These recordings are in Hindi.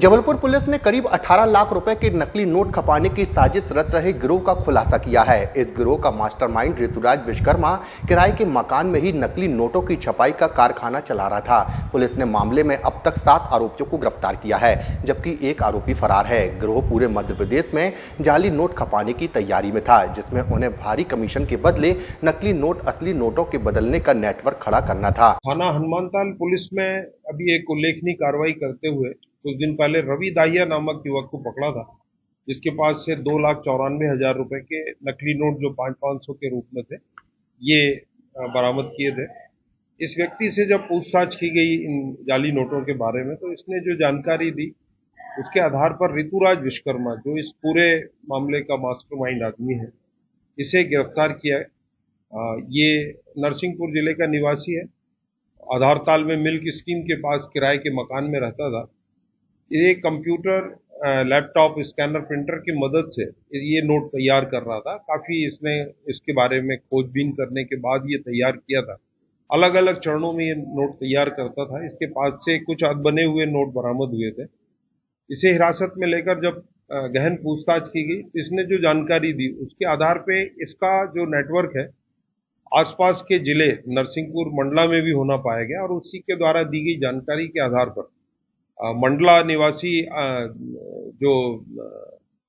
जबलपुर पुलिस ने करीब 18 लाख रुपए के नकली नोट खपाने की साजिश रच रहे गिरोह का खुलासा किया है। इस गिरोह का मास्टरमाइंड ऋतुराज विश्वकर्मा किराए के मकान में ही नकली नोटों की छपाई का कारखाना चला रहा था। पुलिस ने मामले में अब तक 7 आरोपियों को गिरफ्तार किया है, जबकि एक आरोपी फरार है। गिरोह पूरे मध्य प्रदेश में जाली नोट खपाने की तैयारी में था, जिसमें उन्हें भारी कमीशन के बदले नकली नोट असली नोटों के बदलने का नेटवर्क खड़ा करना था। थाना हनुमानताल पुलिस में अभी एक उल्लेखनीय कार्रवाई करते हुए कुछ दिन पहले रवि दाहिया नामक युवक को पकड़ा था, जिसके पास से 2,94,000 रुपए के नकली नोट जो 500 के रूप में थे, ये बरामद किए थे। इस व्यक्ति से जब पूछताछ की गई इन जाली नोटों के बारे में, तो इसने जो जानकारी दी उसके आधार पर ऋतुराज विश्वकर्मा, जो इस पूरे मामले का मास्टरमाइंड आदमी है, इसे गिरफ्तार किया है। ये नरसिंहपुर जिले का निवासी है। आधारताल में मिल्क स्कीम के पास किराए के मकान में रहता था। ये कंप्यूटर, लैपटॉप, स्कैनर, प्रिंटर की मदद से ये नोट तैयार कर रहा था। काफी इसने इसके बारे में खोजबीन करने के बाद ये तैयार किया था। अलग अलग चरणों में ये नोट तैयार करता था। इसके पास से कुछ बने हुए नोट बरामद हुए थे। इसे हिरासत में लेकर जब गहन पूछताछ की गई, तो इसने जो जानकारी दी उसके आधार पे इसका जो नेटवर्क है आसपास के जिले नरसिंहपुर, मंडला में भी होना पाया गया, और उसी के द्वारा दी गई जानकारी के आधार पर मंडला निवासी जो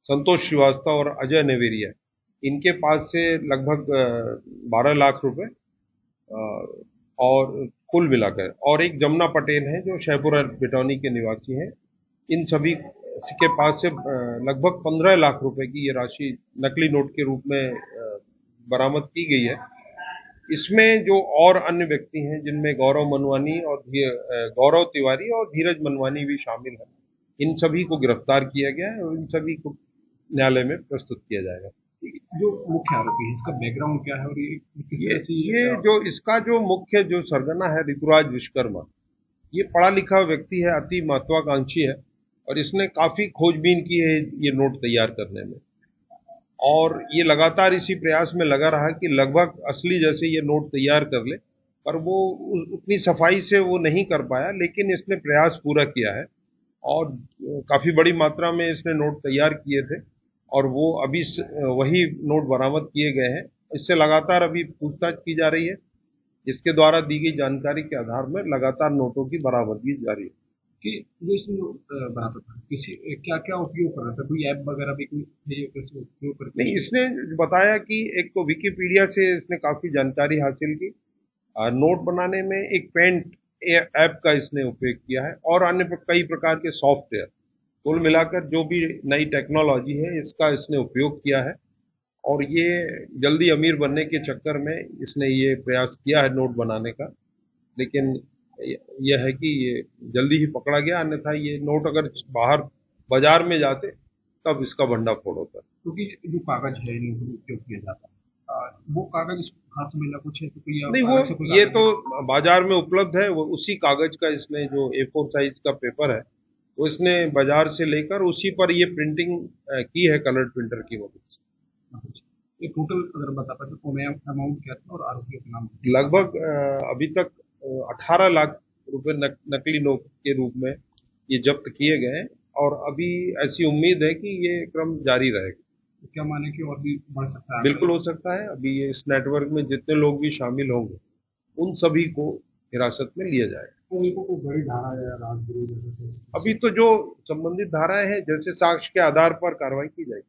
संतोष श्रीवास्तव और अजय नेवेरिया, इनके पास से लगभग 12 लाख रुपए और कुल मिलाकर, और एक जमुना पटेल है जो शहपुरा बिटौनी के निवासी हैं, इन सभी के पास से लगभग 15 लाख रुपए की ये राशि नकली नोट के रूप में बरामद की गई है। इसमें जो और अन्य व्यक्ति हैं, जिनमें गौरव तिवारी और धीरज मनवानी भी शामिल हैं, इन सभी को गिरफ्तार किया गया है और इन सभी को न्यायालय में प्रस्तुत किया जाएगा। जो मुख्य आरोपी है, इसका बैकग्राउंड क्या है और ये किस तरह से ये जो इसका जो मुख्य जो सरगना है ऋतुराज विश्वकर्मा, ये पढ़ा लिखा व्यक्ति है, अति महत्वाकांक्षी है, और इसने काफी खोजबीन की है ये नोट तैयार करने में, और ये लगातार इसी प्रयास में लगा रहा कि लगभग असली जैसे ये नोट तैयार कर ले, पर वो उतनी सफाई से वो नहीं कर पाया। लेकिन इसने प्रयास पूरा किया है और काफी बड़ी मात्रा में इसने नोट तैयार किए थे, और वो अभी वही नोट बरामद किए गए हैं। इससे लगातार अभी पूछताछ की जा रही है, जिसके द्वारा दी गई जानकारी के आधार में लगातार नोटों की बरामदगी जारी है। कि जो इसमें बनाता था, किसी क्या क्या उपयोग कर रहा था, कोई ऐप वगैरह भी कोई उपयोग करके? नहीं, इसने बताया कि एक तो विकिपीडिया से इसने काफी जानकारी हासिल की। नोट बनाने में एक पेंट ऐप का इसने उपयोग किया है, और अन्य कई प्रकार के सॉफ्टवेयर, कुल मिलाकर जो भी नई टेक्नोलॉजी है इसका इसने उपयोग किया है। और ये जल्दी अमीर बनने के चक्कर में इसने ये प्रयास किया है नोट बनाने का, लेकिन यह है कि ये जल्दी ही पकड़ा गया, अन्यथा ये नोट अगर बाहर बाजार में जाते तब इसका भंडाफोड़ होता। क्योंकि जो कागज है उपयोग किया जाता है, वो कागज कहाँ से मिला, कुछ है कोई नहीं, वो ये तो बाजार में उपलब्ध है। वो उसी कागज का इसने जो A4 साइज का पेपर है, वो इसने बाजार से लेकर उसी पर ये प्रिंटिंग की है कलर प्रिंटर की मदद से। ये टोटल अगर बता पाते तो अमाउंट क्या था और आरोपियों का नाम? लगभग अभी तक 18 लाख रुपए नकली नोट के रूप में ये जब्त किए गए हैं, और अभी ऐसी उम्मीद है कि ये क्रम जारी रहेगा। तो क्या माने कि और भी बढ़ सकता है? बिल्कुल हो सकता है। अभी ये इस नेटवर्क में जितने लोग भी शामिल होंगे उन सभी को हिरासत में लिया जाएगा। तो उनको कोई बड़ी धारा या राजद्रोह? अभी तो जो संबंधित धाराएं हैं, जैसे साक्ष्य के आधार पर कार्रवाई की जाएगी।